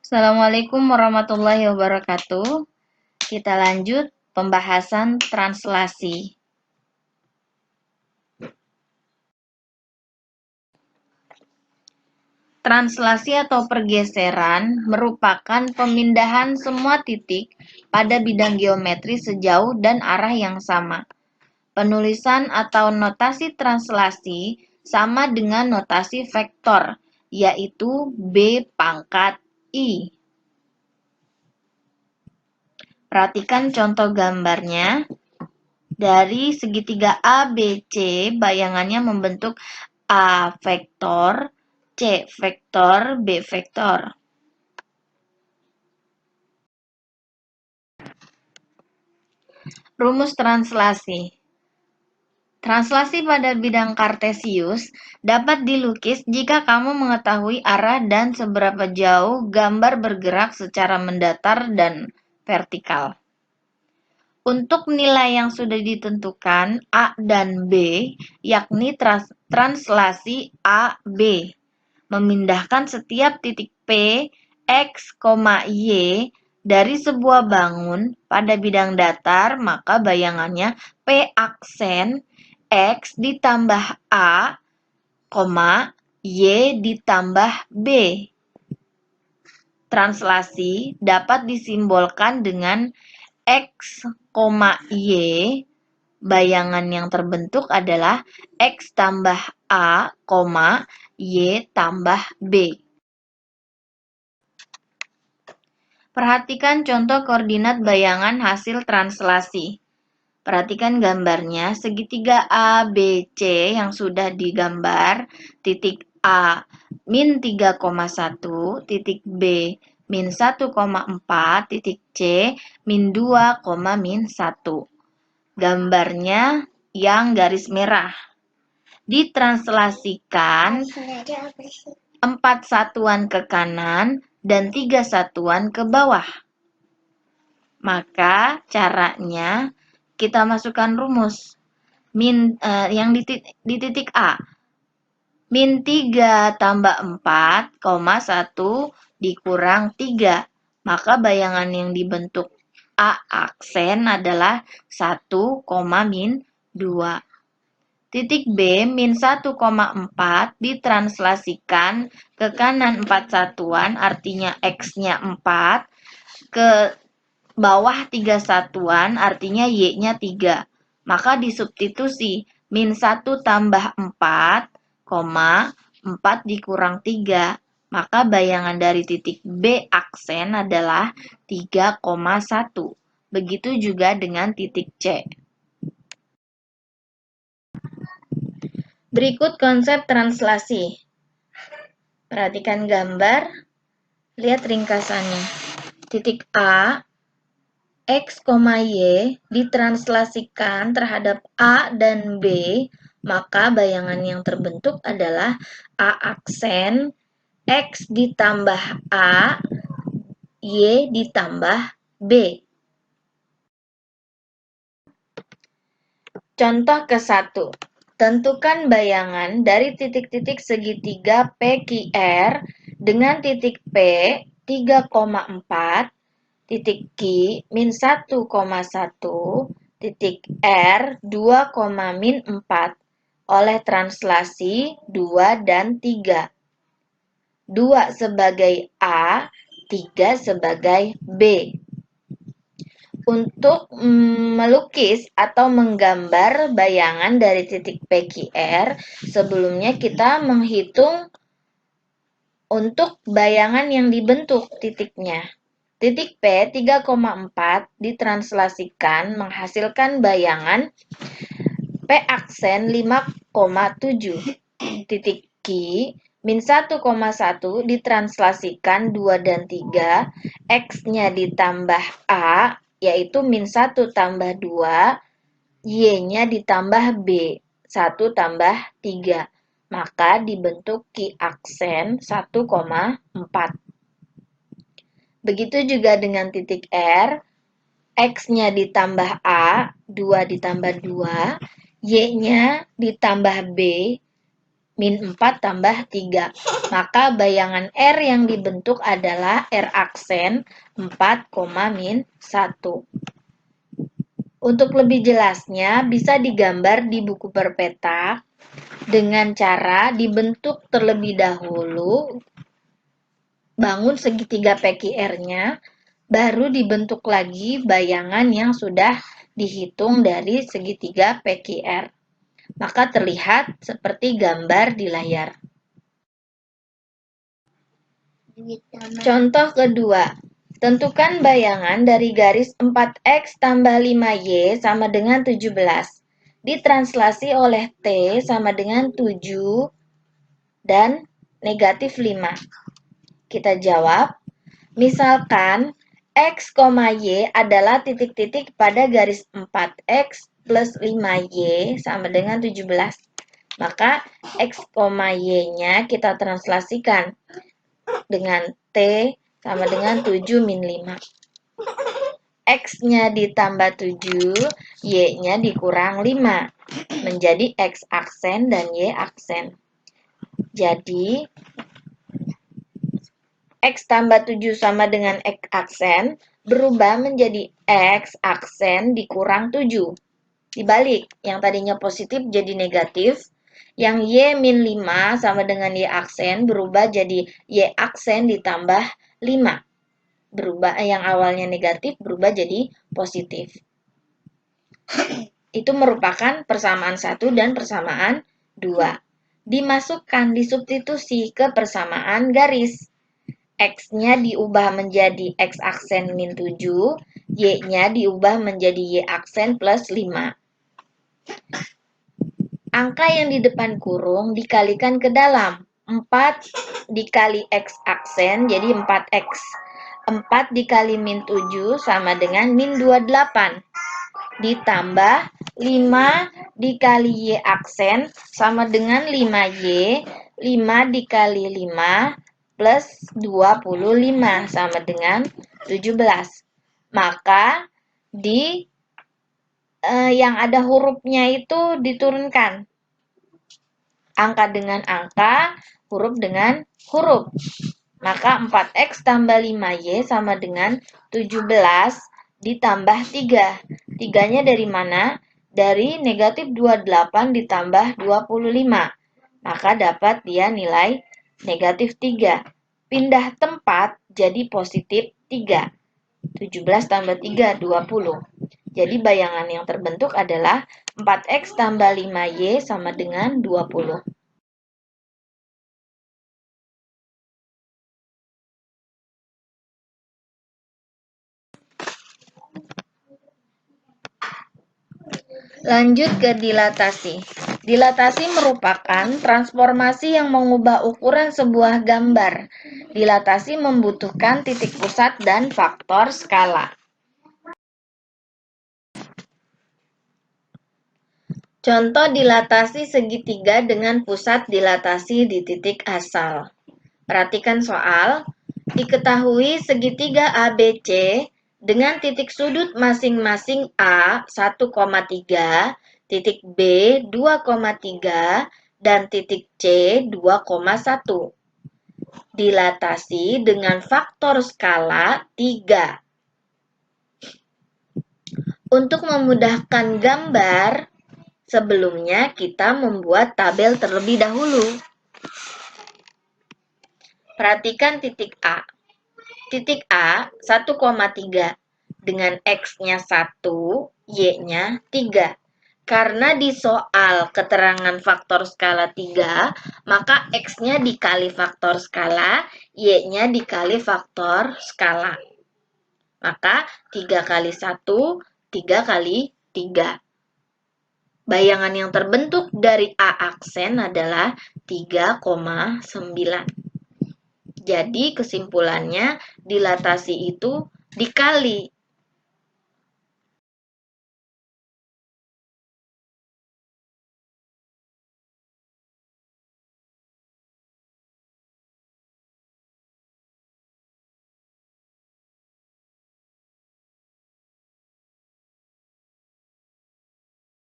Assalamualaikum warahmatullahi wabarakatuh. Kita lanjut pembahasan translasi. Translasi atau pergeseran merupakan pemindahan semua titik pada bidang geometri sejauh dan arah yang sama. Penulisan atau notasi translasi sama dengan notasi vektor, yaitu B pangkat I. Perhatikan contoh gambarnya. Dari segitiga ABC, bayangannya membentuk A vektor, C vektor, B vektor. Rumus translasi. Translasi pada bidang kartesius dapat dilukis jika kamu mengetahui arah dan seberapa jauh gambar bergerak secara mendatar dan vertikal. Untuk nilai yang sudah ditentukan A dan B, yakni translasi A, B, memindahkan setiap titik P, X, Y dari sebuah bangun pada bidang datar, maka bayangannya P aksen X ditambah A, Y ditambah B. Translasi dapat disimbolkan dengan X, Y, bayangan yang terbentuk adalah X tambah A, Y tambah B. Perhatikan contoh koordinat bayangan hasil translasi. Perhatikan gambarnya, segitiga A, B, C yang sudah digambar, titik A min 3,1, titik B min 1,4, titik C min 2, min 1. Gambarnya yang garis merah. Ditranslasikan 4 satuan ke kanan dan 3 satuan ke bawah. Maka caranya kita masukkan rumus yang di titik A. Min 3 tambah 4, 1 dikurang 3. Maka bayangan yang dibentuk A aksen adalah 1, min 2. Titik B min 1,4 ditranslasikan ke kanan 4 satuan, artinya X-nya 4, ke bawah 3 satuan, artinya Y-nya 3. Maka disubstitusi min 1 tambah 4, 4 dikurang 3. Maka bayangan dari titik B aksen adalah 3,1. Begitu juga dengan titik C. Berikut konsep translasi. Perhatikan gambar, lihat ringkasannya. Titik A, X, Y ditranslasikan terhadap A dan B, maka bayangan yang terbentuk adalah A aksen X ditambah A, Y ditambah B. Contoh ke-1. Tentukan bayangan dari titik-titik segitiga PQR dengan titik P 3,4, titik Q min 1,1, titik R 2, min 4 oleh translasi 2 dan 3. 2 sebagai A, 3 sebagai B. Untuk melukis atau menggambar bayangan dari titik PQR, sebelumnya kita menghitung untuk bayangan yang dibentuk titiknya. Titik P 3,4 ditranslasikan menghasilkan bayangan P aksen 5,7. Titik Q min 1,1 ditranslasikan 2 dan 3, X-nya ditambah A, yaitu min 1 tambah 2, Y-nya ditambah B, 1 tambah 3. Maka dibentuk Q aksen 1,4. Begitu juga dengan titik R, X-nya ditambah A, 2 ditambah 2, Y-nya ditambah B, min 4 tambah 3. Maka bayangan R yang dibentuk adalah R aksen 4, min 1. Untuk lebih jelasnya, bisa digambar di buku berpetak dengan cara dibentuk terlebih dahulu, bangun segitiga PQR-nya, baru dibentuk lagi bayangan yang sudah dihitung dari segitiga PQR. Maka terlihat seperti gambar di layar. Contoh kedua, tentukan bayangan dari garis 4X tambah 5Y sama dengan 17. Ditranslasi oleh T sama dengan 7 dan negatif 5. Kita jawab, misalkan X, Y adalah titik-titik pada garis 4X plus 5Y sama dengan 17. Maka X, Y-nya kita translasikan dengan T sama dengan 7 min 5. X-nya ditambah 7, Y-nya dikurang 5. Menjadi X aksen dan Y aksen. Jadi, X tambah 7 sama dengan X aksen berubah menjadi X aksen dikurang 7. Dibalik, yang tadinya positif jadi negatif. Yang Y min 5 sama dengan Y aksen berubah jadi Y aksen ditambah 5. Berubah, yang awalnya negatif berubah jadi positif. Itu merupakan persamaan 1 dan persamaan 2. Dimasukkan, disubstitusi ke persamaan garis. X-nya diubah menjadi X aksen min 7, Y-nya diubah menjadi Y aksen plus 5. Angka yang di depan kurung dikalikan ke dalam. 4 dikali X aksen jadi 4X. 4 dikali min 7 sama dengan min 28. Ditambah 5 dikali Y aksen sama dengan 5Y. 5 dikali 5 plus 25 sama dengan 17. Maka di yang ada hurufnya itu diturunkan. Angka dengan angka, huruf dengan huruf. Maka 4X tambah 5Y sama dengan 17 ditambah 3. 3-nya dari mana? Dari negatif 28 ditambah 25. Maka dapat dia nilai negatif 3. Pindah tempat jadi positif 3. 17 tambah 3, 20. Jadi bayangan yang terbentuk adalah 4X tambah 5Y sama dengan 20. Lanjut ke dilatasi. Dilatasi merupakan transformasi yang mengubah ukuran sebuah gambar. Dilatasi membutuhkan titik pusat dan faktor skala. Contoh dilatasi segitiga dengan pusat dilatasi di titik asal. Perhatikan soal. Diketahui segitiga ABC dengan titik sudut masing-masing A 1,3, titik B 2,3, dan titik C 2,1. Dilatasi dengan faktor skala 3. Untuk memudahkan gambar, sebelumnya kita membuat tabel terlebih dahulu. Perhatikan titik A. Titik A 1,3 dengan X-nya 1, Y-nya 3. Karena di soal keterangan faktor skala 3, maka X-nya dikali faktor skala, Y-nya dikali faktor skala. Maka 3 kali 1, 3 kali 3. Bayangan yang terbentuk dari A aksen adalah 3,9. Jadi kesimpulannya dilatasi itu dikali